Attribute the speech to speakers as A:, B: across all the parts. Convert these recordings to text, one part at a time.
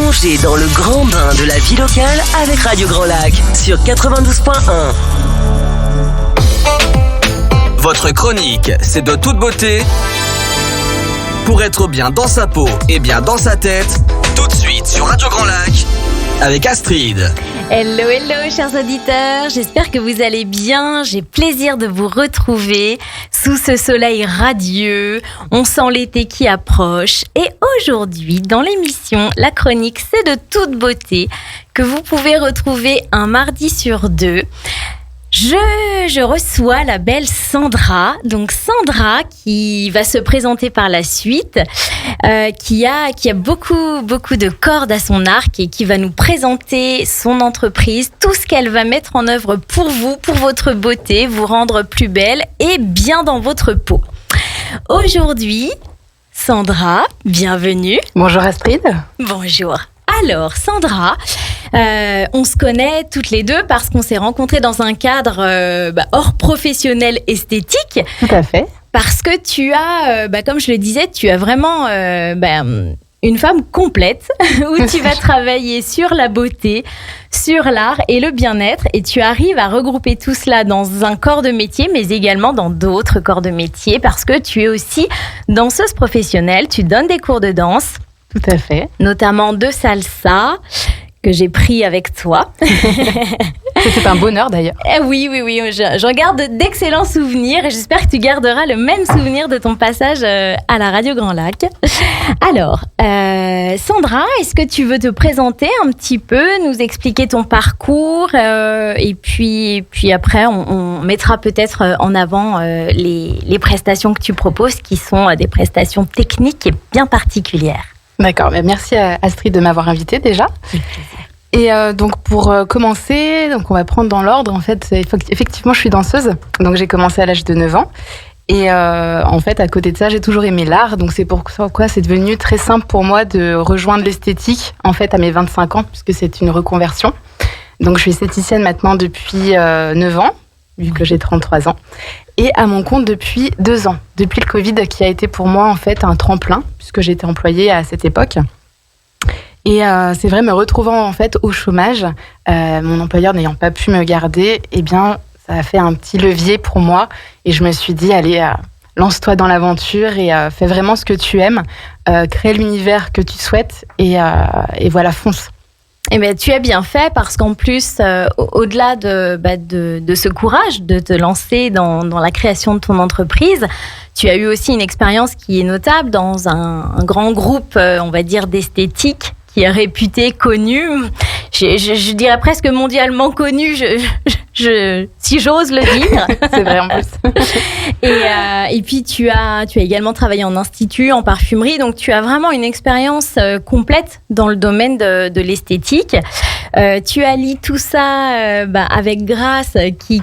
A: Plongez dans le grand bain de la vie locale avec Radio Grand Lac sur 92.1.
B: Votre chronique, c'est de toute beauté pour être bien dans sa peau et bien dans sa tête. Tout de suite sur Radio Grand Lac avec Astrid.
C: Hello, hello, chers auditeurs. J'espère que vous allez bien. J'ai plaisir de vous retrouver sous ce soleil radieux. On sent l'été qui approche. Et aujourd'hui, dans l'émission, la chronique, c'est de toute beauté que vous pouvez retrouver un mardi sur deux. Je reçois la belle Sandra, donc Sandra qui va se présenter par la suite, qui a beaucoup de cordes à son arc et qui va nous présenter son entreprise, tout ce qu'elle va mettre en œuvre pour vous, pour votre beauté, vous rendre plus belle et bien dans votre peau. Aujourd'hui, Sandra, bienvenue.
D: Bonjour Astrid.
C: Bonjour. Alors Sandra, on se connaît toutes les deux parce qu'on s'est rencontrés dans un cadre hors professionnel esthétique.
D: Tout à fait.
C: Parce que tu as, comme je le disais, tu as vraiment une femme complète où tu vas travailler sur la beauté, sur l'art et le bien-être, et tu arrives à regrouper tout cela dans un corps de métier, mais également dans d'autres corps de métier parce que tu es aussi danseuse professionnelle, tu donnes des cours de danse.
D: Tout à fait.
C: Notamment de salsa, que j'ai pris avec toi.
D: C'était un bonheur d'ailleurs.
C: Oui, j'en garde d'excellents souvenirs et j'espère que tu garderas le même souvenir de ton passage à la Radio Grand Lac. Alors, Sandra, est-ce que tu veux te présenter un petit peu, nous expliquer ton parcours et puis après, on mettra peut-être en avant les prestations que tu proposes qui sont des prestations techniques et bien particulières.
D: D'accord, merci à Astrid de m'avoir invitée déjà. Et donc pour commencer, donc on va prendre dans l'ordre. En fait, effectivement, je suis danseuse. Donc j'ai commencé à l'âge de 9 ans. Et en fait, à côté de ça, j'ai toujours aimé l'art. Donc c'est pourquoi c'est devenu très simple pour moi de rejoindre l'esthétique en fait à mes 25 ans, puisque c'est une reconversion. Donc je suis esthéticienne maintenant depuis 9 ans, vu que j'ai 33 ans. Et à mon compte depuis 2 ans, depuis le Covid qui a été pour moi en fait un tremplin, puisque j'étais employée à cette époque. Et c'est vrai, me retrouvant en fait au chômage, mon employeur n'ayant pas pu me garder, eh bien ça a fait un petit levier pour moi. Et je me suis dit, allez, lance-toi dans l'aventure et fais vraiment ce que tu aimes, crée l'univers que tu souhaites et voilà, fonce.
C: Eh bien, tu as bien fait parce qu'en plus, au-delà de ce courage de te lancer dans la création de ton entreprise, tu as eu aussi une expérience qui est notable dans un grand groupe, on va dire, d'esthétique qui est réputé, connu. Je dirais presque mondialement connu, si j'ose le dire.
D: C'est vrai en plus.
C: Et puis tu as également travaillé en institut, en parfumerie, donc tu as vraiment une expérience complète dans le domaine de l'esthétique. Tu allies tout ça avec grâce qui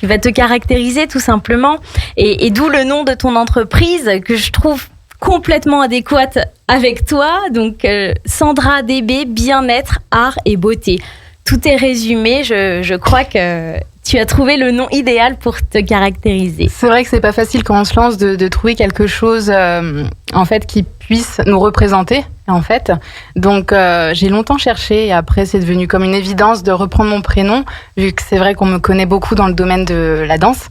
C: va te caractériser tout simplement, et d'où le nom de ton entreprise que je trouve complètement adéquate avec toi. Donc Sandra DB, bien-être, art et beauté. Tout est résumé, je crois que tu as trouvé le nom idéal pour te caractériser.
D: C'est vrai que c'est pas facile quand on se lance de trouver quelque chose en fait qui puisse nous représenter en fait. Donc j'ai longtemps cherché et après c'est devenu comme une évidence de reprendre mon prénom vu que c'est vrai qu'on me connaît beaucoup dans le domaine de la danse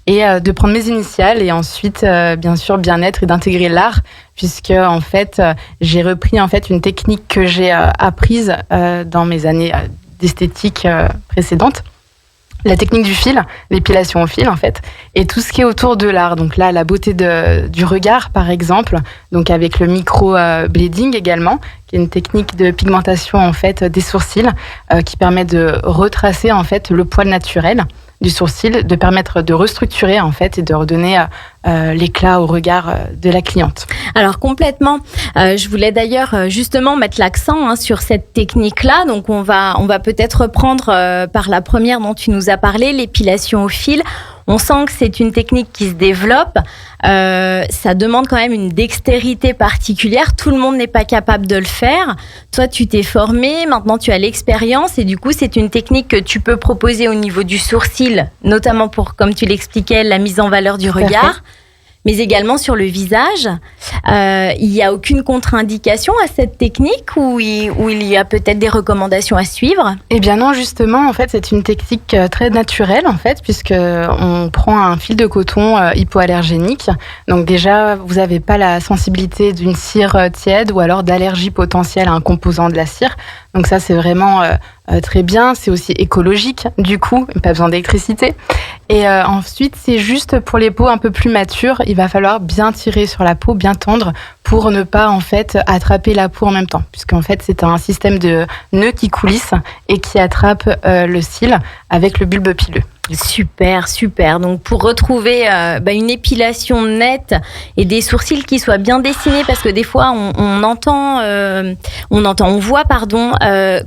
D: et de prendre mes initiales et ensuite bien sûr bien-être et d'intégrer l'art puisque en fait j'ai repris en fait une technique que j'ai apprise dans mes années d'esthétique précédentes. La technique du fil, l'épilation au fil en fait, et tout ce qui est autour de l'art. Donc là, la beauté du regard par exemple, donc avec le micro-blading également, qui est une technique de pigmentation en fait des sourcils qui permet de retracer en fait le poil naturel du sourcil, de permettre de restructurer en fait et de redonner l'éclat au regard de la cliente.
C: Alors complètement. Je voulais d'ailleurs justement mettre l'accent sur cette technique-là. Donc on va peut-être reprendre par la première dont tu nous as parlé, l'épilation au fil. On sent que c'est une technique qui se développe. Ça demande quand même une dextérité particulière. Tout le monde n'est pas capable de le faire. Toi, tu t'es formé, maintenant tu as l'expérience et du coup, c'est une technique que tu peux proposer au niveau du sourcil, notamment pour, comme tu l'expliquais, la mise en valeur du regard. mais également sur le visage. Il n'y a aucune contre-indication à cette technique ou il y a peut-être des recommandations à suivre?
D: Eh bien non, justement, en fait, c'est une technique très naturelle, en fait, puisque on prend un fil de coton hypoallergénique. Donc déjà, vous n'avez pas la sensibilité d'une cire tiède ou alors d'allergie potentielle à un composant de la cire. Donc ça, c'est vraiment très bien. C'est aussi écologique, du coup, pas besoin d'électricité. Et ensuite, c'est juste pour les peaux un peu plus matures, il va falloir bien tirer sur la peau, bien tendre, pour ne pas en fait attraper la peau en même temps, puisqu'en fait c'est un système de nœuds qui coulissent et qui attrape le cil avec le bulbe pileux.
C: Super, super. Donc pour retrouver une épilation nette et des sourcils qui soient bien dessinés, parce que des fois on voit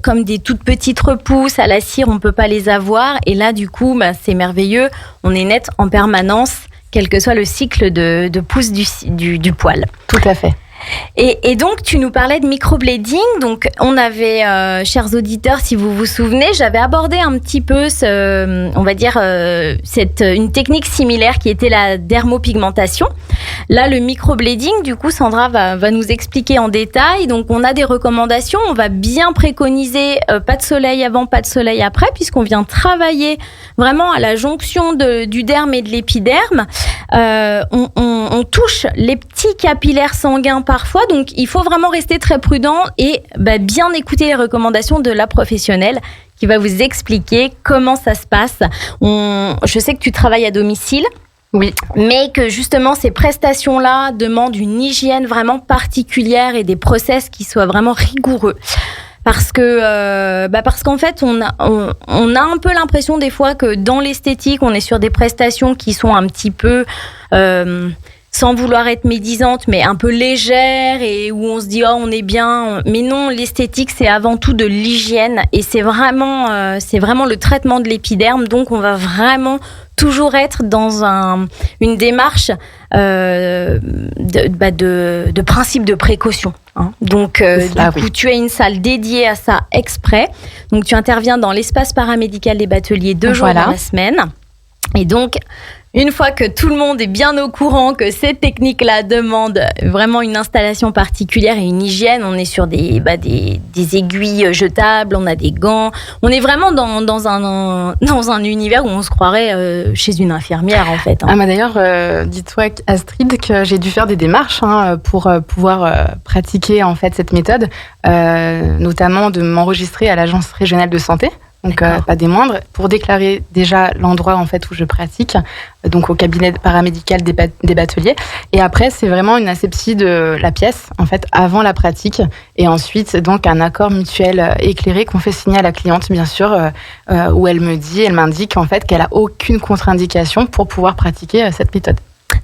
C: comme des toutes petites repousses à la cire, on peut pas les avoir. Et là du coup, c'est merveilleux. On est net en permanence, quel que soit le cycle de pousse du poil.
D: Tout à fait.
C: Et donc, tu nous parlais de microblading. Donc, on avait, chers auditeurs, si vous vous souvenez, j'avais abordé un petit peu une technique similaire qui était la dermopigmentation. Là, le microblading, du coup, Sandra va nous expliquer en détail. Donc, on a des recommandations. On va bien préconiser pas de soleil avant, pas de soleil après, puisqu'on vient travailler vraiment à la jonction du derme et de l'épiderme. On touche les petits capillaires sanguins parfois, donc il faut vraiment rester très prudent et bien écouter les recommandations de la professionnelle qui va vous expliquer comment ça se passe. Je sais que tu travailles à domicile.
D: Oui.
C: Mais que justement ces prestations-là demandent une hygiène vraiment particulière et des process qui soient vraiment rigoureux. Parce qu'en fait, on a un peu l'impression des fois que dans l'esthétique, on est sur des prestations qui sont un petit peu, sans vouloir être médisante, mais un peu légères et où on se dit on est bien. Mais non, l'esthétique c'est avant tout de l'hygiène et c'est vraiment le traitement de l'épiderme. Donc on va vraiment toujours être dans une démarche de principe de précaution. Donc, tu as une salle dédiée à ça exprès. Donc, tu interviens dans l'espace paramédical des Bateliers 2 jours dans la semaine. Et donc, une fois que tout le monde est bien au courant que cette technique-là demande vraiment une installation particulière et une hygiène, on est sur des aiguilles jetables, on a des gants. On est vraiment dans un univers où on se croirait chez une infirmière, en fait.
D: D'ailleurs, dis-toi, Astrid, que j'ai dû faire des démarches pour pouvoir pratiquer en fait cette méthode, notamment de m'enregistrer à l'Agence régionale de santé. Donc pas des moindres, pour déclarer déjà l'endroit en fait où je pratique, donc au cabinet paramédical des Bateliers. Et après, c'est vraiment une asepsie de la pièce en fait avant la pratique, et ensuite donc un accord mutuel éclairé qu'on fait signer à la cliente, bien sûr, où elle m'indique en fait qu'elle a aucune contre-indication pour pouvoir pratiquer cette méthode.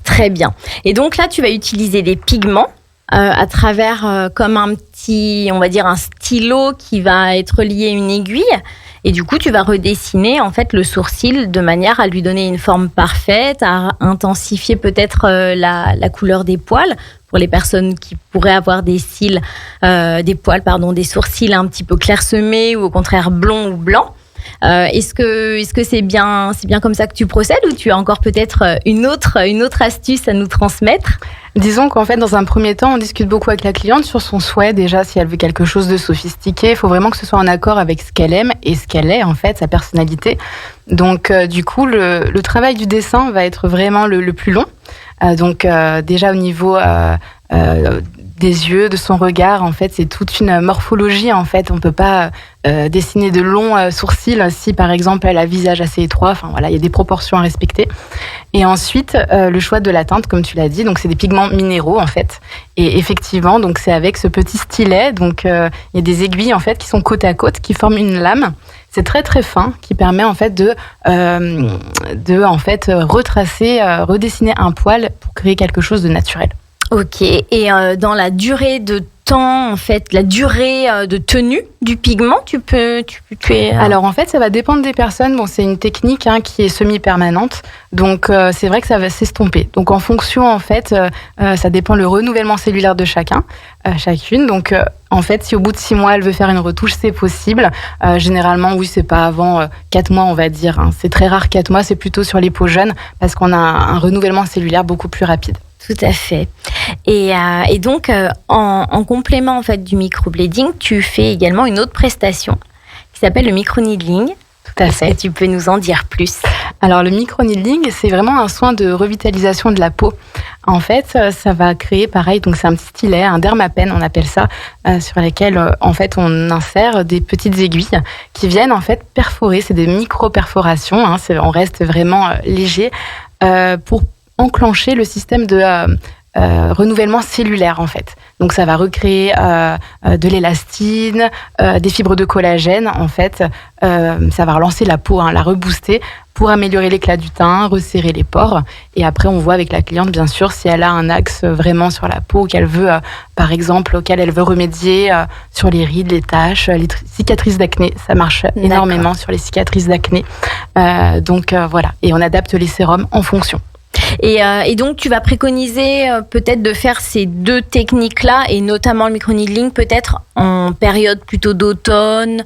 C: Très bien. Et donc là, tu vas utiliser des pigments. À travers comme un petit, on va dire un stylo qui va être lié à une aiguille, et du coup tu vas redessiner en fait le sourcil de manière à lui donner une forme parfaite, à intensifier peut-être la couleur des poils pour les personnes qui pourraient avoir des sourcils un petit peu clairsemés ou au contraire blonds ou blancs. Est-ce que c'est bien comme ça que tu procèdes, ou tu as encore peut-être une autre astuce à nous transmettre?
D: Disons qu'en fait, dans un premier temps, on discute beaucoup avec la cliente sur son souhait. Déjà, si elle veut quelque chose de sophistiqué, il faut vraiment que ce soit en accord avec ce qu'elle aime et ce qu'elle est, en fait, sa personnalité. Donc, du coup, le travail du dessin va être vraiment le plus long. Déjà au niveau des yeux, de son regard, en fait, c'est toute une morphologie, en fait. On peut pas dessiner de longs sourcils si, par exemple, elle a un visage assez étroit. Enfin, voilà, il y a des proportions à respecter. Et ensuite, le choix de la teinte, comme tu l'as dit, donc c'est des pigments minéraux, en fait. Et effectivement, donc c'est avec ce petit stylet. Donc, il y a des aiguilles, en fait, qui sont côte à côte, qui forment une lame. C'est très très fin, qui permet en fait de retracer, redessiner un poil pour créer quelque chose de naturel.
C: Ok, et dans la durée de temps, en fait, la durée de tenue du pigment?
D: Alors en fait, ça va dépendre des personnes. Bon, c'est une technique qui est semi-permanente, donc c'est vrai que ça va s'estomper. Donc en fonction, en fait, ça dépend le renouvellement cellulaire de chacune. Donc en fait, si au bout de 6 mois, elle veut faire une retouche, c'est possible. Généralement, oui, c'est pas avant 4 mois, on va dire. C'est très rare 4 mois, c'est plutôt sur les peaux jeunes parce qu'on a un renouvellement cellulaire beaucoup plus rapide.
C: Tout à fait. Et donc, en complément en fait du microblading, tu fais également une autre prestation qui s'appelle le microneedling.
D: Tout à fait.
C: Est-ce que tu peux nous en dire plus?
D: Alors le microneedling, c'est vraiment un soin de revitalisation de la peau. En fait, ça va créer pareil, donc c'est un petit stylet, un dermapen, on appelle ça, sur lesquels en fait on insère des petites aiguilles qui viennent en fait perforer. C'est des micro-perforations, on reste vraiment léger pour enclencher le système de renouvellement cellulaire en fait. Donc ça va recréer de l'élastine, des fibres de collagène en fait. Ça va relancer la peau, la rebooster pour améliorer l'éclat du teint, resserrer les pores. Et après on voit avec la cliente bien sûr si elle a un axe vraiment sur la peau qu'elle veut, par exemple, auquel elle veut remédier sur les rides, les taches, les cicatrices d'acné. Ça marche énormément sur les cicatrices d'acné. Donc voilà. Et on adapte les sérums en fonction.
C: Et donc, tu vas préconiser peut-être de faire ces deux techniques-là, et notamment le microneedling, peut-être en période plutôt d'automne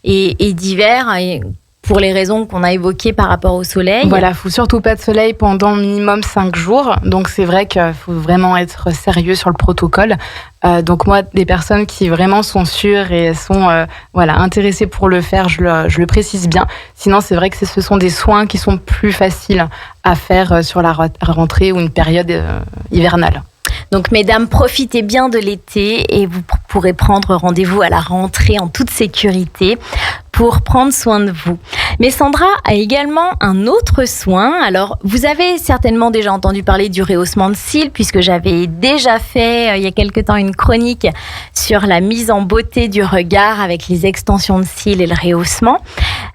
C: et d'hiver, et pour les raisons qu'on a évoquées par rapport au soleil.
D: Voilà, il ne faut surtout pas de soleil pendant minimum 5 jours. Donc, c'est vrai qu'il faut vraiment être sérieux sur le protocole. Donc, moi, des personnes qui vraiment sont sûres et sont intéressées pour le faire, je le précise bien. Sinon, c'est vrai que ce sont des soins qui sont plus faciles à faire sur la rentrée ou une période hivernale.
C: Donc, mesdames, profitez bien de l'été et vous pourrez prendre rendez-vous à la rentrée en toute sécurité pour prendre soin de vous. Mais Sandra a également un autre soin. Alors, vous avez certainement déjà entendu parler du rehaussement de cils, puisque j'avais déjà fait il y a quelque temps une chronique sur la mise en beauté du regard avec les extensions de cils et le rehaussement.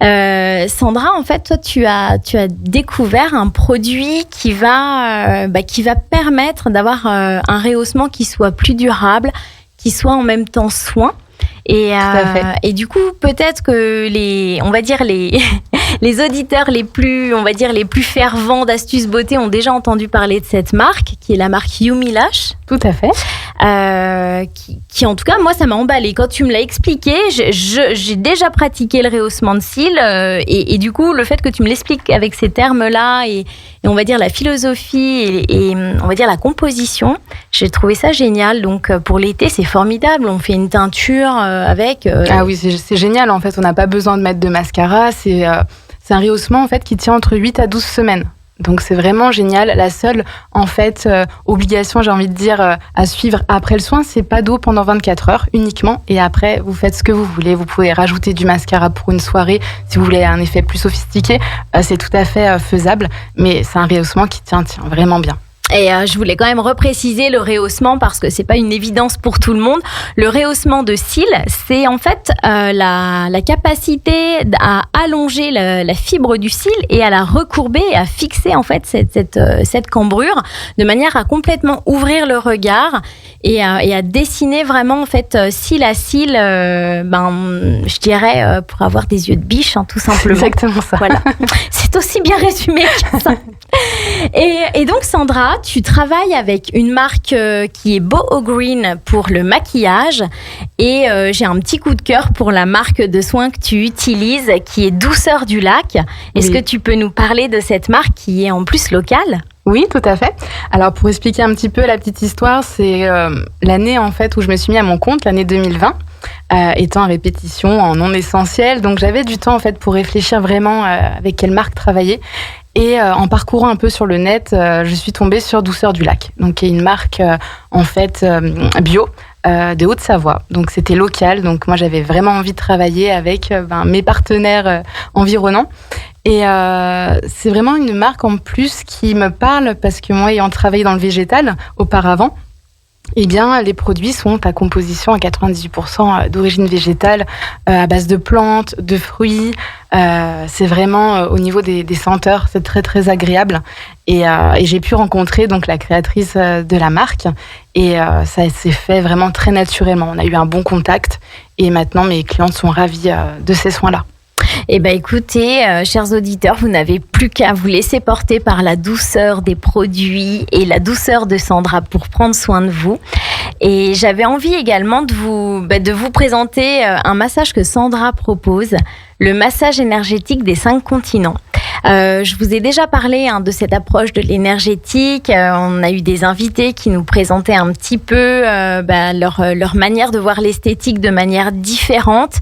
C: Sandra, en fait, toi, tu as découvert un produit qui va permettre d'avoir un rehaussement qui soit plus durable, qui soit en même temps soin. Et du coup, peut-être que les auditeurs les plus fervents d'Astuces Beauté ont déjà entendu parler de cette marque, qui est la marque Yumi Lash.
D: Tout à fait.
C: Qui en tout cas, moi, ça m'a emballée. Quand tu me l'as expliqué, j'ai déjà pratiqué le rehaussement de cils et du coup, le fait que tu me l'expliques avec ces termes-là et on va dire la philosophie et on va dire la composition, j'ai trouvé ça génial. Donc, pour l'été, c'est formidable. On fait une teinture avec...
D: Ah oui, c'est génial. En fait, on n'a pas besoin de mettre de mascara. C'est un rehaussement en fait, qui tient entre 8 à 12 semaines. Donc c'est vraiment génial. La seule en fait obligation, j'ai envie de dire, à suivre après le soin, c'est pas d'eau pendant 24 heures uniquement. Et après, vous faites ce que vous voulez. Vous pouvez rajouter du mascara pour une soirée si vous voulez un effet plus sophistiqué. C'est tout à fait faisable. Mais c'est un rehaussement qui tient vraiment bien.
C: Et je voulais quand même repréciser le rehaussement parce que c'est pas une évidence pour tout le monde. Le rehaussement de cils, c'est en fait la capacité à allonger la fibre du cil et à la recourber et à fixer en fait cette cambrure de manière à complètement ouvrir le regard et à dessiner vraiment en fait cil à cil, je dirais pour avoir des yeux de biche, tout simplement.
D: C'est exactement ça.
C: Voilà, c'est aussi bien résumé que ça. Et donc Sandra, tu travailles avec une marque qui est Boho Green pour le maquillage et j'ai un petit coup de cœur pour la marque de soins que tu utilises qui est Douceur du Lac. Est-ce que tu peux nous parler de cette marque qui est en plus locale ?
D: Oui, tout à fait. Alors pour expliquer un petit peu la petite histoire, c'est l'année en fait où je me suis mis à mon compte, l'année 2020. Étant en répétition, en non essentiel, donc j'avais du temps en fait pour réfléchir vraiment avec quelle marque travailler. Et en parcourant un peu sur le net, je suis tombée sur Douceur du Lac, donc qui est une marque en fait bio de Haute-Savoie. Donc c'était local, donc moi j'avais vraiment envie de travailler avec mes partenaires environnants. Et c'est vraiment une marque en plus qui me parle parce que moi ayant travaillé dans le végétal auparavant, Eh bien, les produits sont à composition à 98% d'origine végétale, à base de plantes, de fruits. C'est vraiment au niveau des senteurs, c'est très très agréable. Et j'ai pu rencontrer donc la créatrice de la marque et ça s'est fait vraiment très naturellement. On a eu un bon contact et maintenant mes clientes sont ravies de ces soins-là.
C: Eh bien, écoutez, chers auditeurs, vous n'avez plus qu'à vous laisser porter par la douceur des produits et la douceur de Sandra pour prendre soin de vous. Et j'avais envie également de vous présenter un massage que Sandra propose, le massage énergétique des 5 continents. Je vous ai déjà parlé de cette approche de l'énergétique. On a eu des invités qui nous présentaient un petit peu leur manière de voir l'esthétique de manière différente,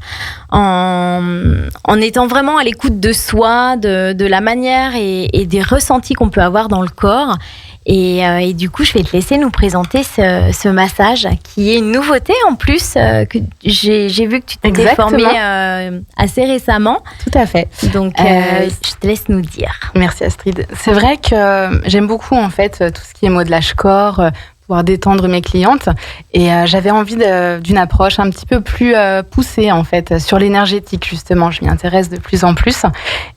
C: en étant vraiment à l'écoute de soi, de la manière et des ressentis qu'on peut avoir dans le corps. Et du coup, je vais te laisser nous présenter ce massage qui est une nouveauté en plus, que j'ai vu que tu t'es formée assez récemment.
D: Tout à fait.
C: Donc, je te laisse nous dire.
D: Merci Astrid. C'est vrai que j'aime beaucoup en fait tout ce qui est modelage corps, pouvoir détendre mes clientes et j'avais envie d'une approche un petit peu plus poussée en fait sur l'énergétique justement. Je m'y intéresse de plus en plus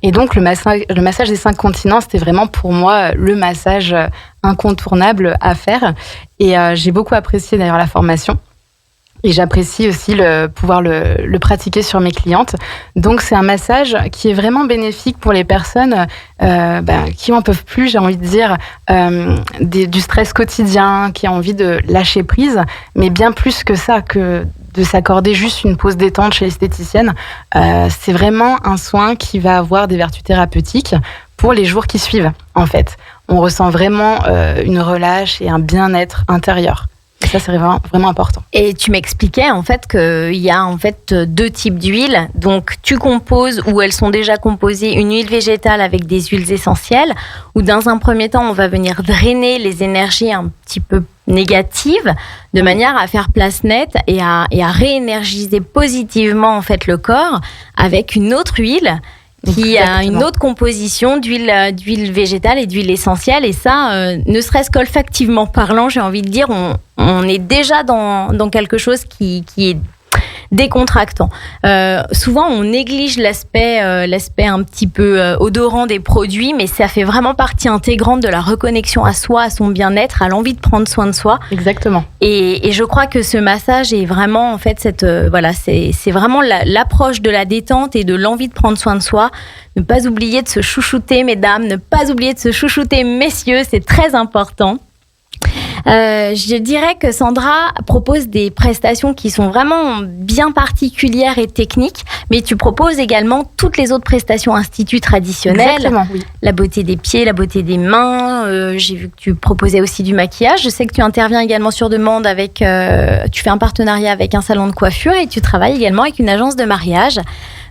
D: et donc le massage des 5 continents, c'était vraiment pour moi le massage incontournable à faire et j'ai beaucoup apprécié d'ailleurs la formation. Et j'apprécie aussi pouvoir le pratiquer sur mes clientes. Donc, c'est un massage qui est vraiment bénéfique pour les personnes qui en peuvent plus, j'ai envie de dire, du stress quotidien, qui ont envie de lâcher prise, mais bien plus que ça, que de s'accorder juste une pause détente chez l'esthéticienne. C'est vraiment un soin qui va avoir des vertus thérapeutiques pour les jours qui suivent, en fait. On ressent vraiment une relâche et un bien-être intérieur. Et ça, c'est vraiment important.
C: Et tu m'expliquais en fait qu'il y a en fait 2 types d'huiles. Donc, tu composes, ou elles sont déjà composées, une huile végétale avec des huiles essentielles, où dans un premier temps, on va venir drainer les énergies un petit peu négatives, de manière à faire place nette et à réénergiser positivement en fait le corps avec une autre huile qui a une autre composition d'huile végétale et d'huile essentielle. Et ça, ne serait-ce qu'olfactivement parlant, j'ai envie de dire, on est déjà dans quelque chose qui est décontractant. Souvent, on néglige l'aspect un petit peu odorant des produits, mais ça fait vraiment partie intégrante de la reconnexion à soi, à son bien-être, à l'envie de prendre soin de soi.
D: Exactement.
C: Et je crois que ce massage est vraiment, en fait, c'est vraiment l'approche de la détente et de l'envie de prendre soin de soi. Ne pas oublier de se chouchouter, mesdames, ne pas oublier de se chouchouter, messieurs, c'est très important. Je dirais que Sandra propose des prestations qui sont vraiment bien particulières et techniques, mais tu proposes également toutes les autres prestations instituts traditionnelles.
D: Exactement, oui.
C: La beauté des pieds, la beauté des mains. J'ai vu que tu proposais aussi du maquillage. Je sais que tu interviens également sur demande tu fais un partenariat avec un salon de coiffure et tu travailles également avec une agence de mariage.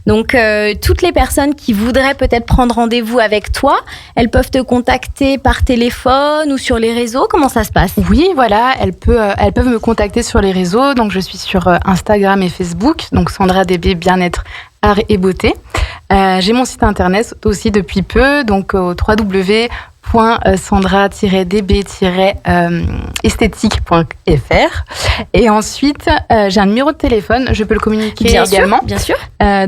C: Donc, toutes les personnes qui voudraient peut-être prendre rendez-vous avec toi, elles peuvent te contacter par téléphone ou sur les réseaux. Comment ça se passe ?
D: Oui, voilà, elles peuvent me contacter sur les réseaux. Donc, je suis sur Instagram et Facebook. Donc, Sandra DB Bien-être, Art et Beauté. J'ai mon site internet aussi depuis peu. Donc, au www.sandra-db-esthétique.fr. Et ensuite, j'ai un numéro de téléphone. Je peux le communiquer également.
C: Bien sûr.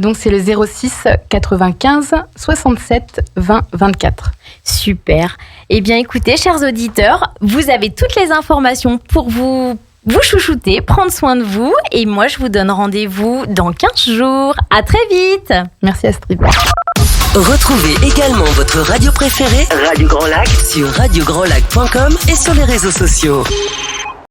D: Donc, c'est le 06 95 67 20 24.
C: Super. Eh bien, écoutez, chers auditeurs, vous avez toutes les informations pour vous chouchouter, prendre soin de vous. Et moi, je vous donne rendez-vous dans 15 jours. À très vite.
D: Merci Astrid.
A: Retrouvez également votre radio préférée, Radio Grand Lac, sur radiograndlac.com et sur les réseaux sociaux.